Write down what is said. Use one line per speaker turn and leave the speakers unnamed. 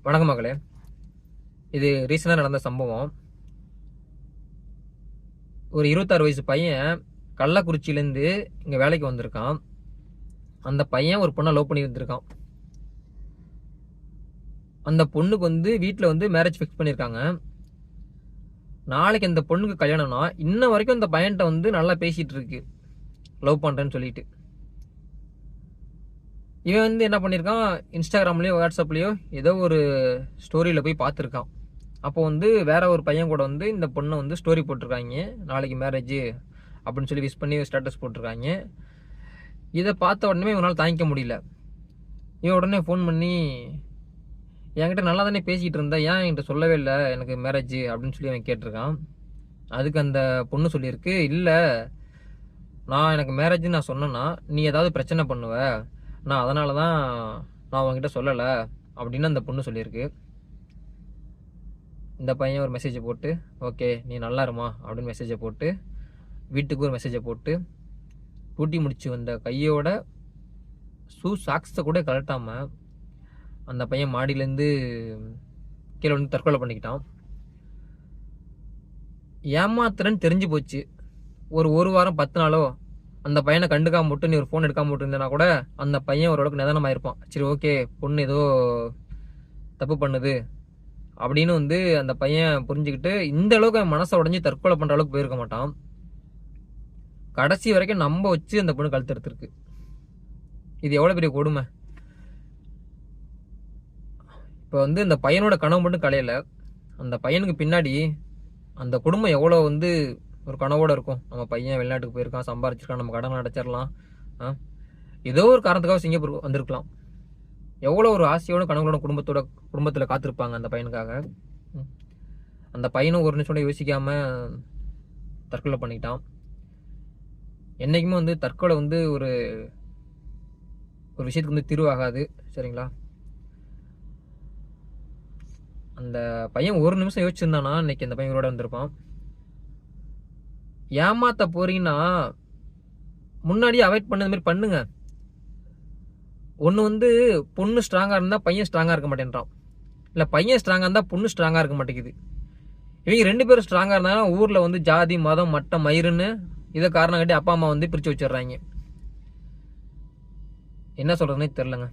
வணக்கம் மகளே. இது ரீசெண்டாக நடந்த சம்பவம். ஒரு 26 வயசு பையன் கள்ளக்குறிச்சியிலேருந்து இங்கே வேலைக்கு வந்திருக்கான். அந்த பையன் ஒரு பொண்ணை லவ் பண்ணி வந்திருக்கான். அந்த பொண்ணுக்கு வீட்டில் மேரேஜ் ஃபிக்ஸ் பண்ணியிருக்காங்க. நாளைக்கு அந்த பொண்ணுக்கு கல்யாணம்னா இன்ன வரைக்கும் அந்த பையன்கிட்ட நல்லா பேசிகிட்டு இருக்கு, லவ் பண்ணுறேன்னு சொல்லிட்டு. இவன் என்ன பண்ணியிருக்கான், இன்ஸ்டாகிராம்லேயோ வாட்ஸ்அப்லேயோ ஏதோ ஒரு ஸ்டோரியில் போய் பார்த்துருக்கான். அப்போ வேற ஒரு பையன் கூட இந்த பொண்ணை ஸ்டோரி போட்டிருக்காங்க, நாளைக்கு மேரேஜ் அப்படின்னு சொல்லி விஷ் பண்ணி ஸ்டேட்டஸ் போட்டிருக்காங்க. இதை பார்த்த உடனே இவனால் தாங்கிக்க முடியல. இவன் உடனே ஃபோன் பண்ணி, என்கிட்ட நல்லா தானே பேசிகிட்டு இருந்தேன், ஏன் என்கிட்ட சொல்லவே இல்லை எனக்கு மேரேஜ் அப்படின்னு சொல்லி அவன் கேட்டிருக்கான். அதுக்கு அந்த பொண்ணு சொல்லியிருக்கு, இல்லை நான் எனக்கு மேரேஜ்னு நான் சொன்னேன்னா நீ ஏதாவது பிரச்சனை பண்ணுவ, நான் அதனால தான் நான் அவங்ககிட்ட சொல்லலை அப்படின்னு அந்த பொண்ணு சொல்லியிருக்கு. இந்த பையன் ஒரு மெசேஜை போட்டு, ஓகே நீ நல்லா இருமா அப்படின்னு மெசேஜை போட்டு, வீட்டுக்கு ஒரு மெசேஜை போட்டு, பூட்டி முடிச்சு வந்த கையோட சாக்ஸை கூட கழட்டாமல் அந்த பையன் மாடியிலேருந்து கீழே தற்கொலை பண்ணிக்கிட்டான். ஏமாத்துறன்னு தெரிஞ்சு போச்சு. ஒரு வாரம் 10 நாளோ அந்த பையனை கண்டுக்காம விட்டு நீ ஒரு ஃபோன் எடுக்காம விட்டுருந்தேன்னா கூட அந்த பையன் ஓரளவுக்கு நிதானமாயிருப்பான். சரி ஓகே, பொண்ணு ஏதோ தப்பு பண்ணுது அப்படின்னு அந்த பையன் புரிஞ்சுக்கிட்டு இந்த அளவுக்கு மனசை உடஞ்சி தற்கொலை பண்ணுற அளவுக்கு போயிருக்க மாட்டான். கடைசி வரைக்கும் நம்ப வச்சு அந்த பொண்ணு கழுத்து எடுத்துருக்கு. இது எவ்வளோ பெரிய கொடுமை. இப்போ இந்த பையனோட கனவு மட்டும் கலையில, அந்த பையனுக்கு பின்னாடி அந்த குடும்பம் எவ்வளோ ஒரு கனவோடு இருக்கும். நம்ம பையன் வெளிநாட்டுக்கு போயிருக்கான், சம்பாரிச்சிருக்கான், நம்ம கடன் அடைச்சிடலாம், ஏதோ ஒரு காரணத்துக்காக சிங்கப்பூர் வந்திருக்கலாம். எவ்வளோ ஒரு ஆசையோட கனவுகளோட குடும்பத்தில் காத்திருப்பாங்க அந்த பையனுக்காக. அந்த பையனும் ஒரு நிமிஷம் யோசிக்காம தற்கொலை பண்ணிக்கிட்டான். என்றைக்குமே தற்கொலை ஒரு ஒரு விஷயத்துக்கு தீர்வாகாது, சரிங்களா? அந்த பையன் ஒரு நிமிஷம் யோசிச்சிருந்தானா இன்னைக்கு அந்த பையன் உயிரோட வந்திருப்பான். ஏமாத்த போறீங்கன்னா முன்னாடியே அவாய்ட் பண்ணது மாதிரி பண்ணுங்க. ஒன்று பொண்ணு ஸ்ட்ராங்காக இருந்தால் பையன் ஸ்ட்ராங்காக இருக்க மாட்டேன்றான், இல்லை பையன் ஸ்ட்ராங்காக இருந்தால் பொண்ணு ஸ்ட்ராங்காக இருக்க மாட்டேங்குது. இவங்க 2 பேரும் ஸ்ட்ராங்காக இருந்தாலும் ஊரில் ஜாதி மதம் மட்டம் மயிருன்னு இதை காரணம் காட்டி அப்பா அம்மா பிரித்து வச்சிடுறாங்க. என்ன சொல்கிறதுனே தெரிலங்க.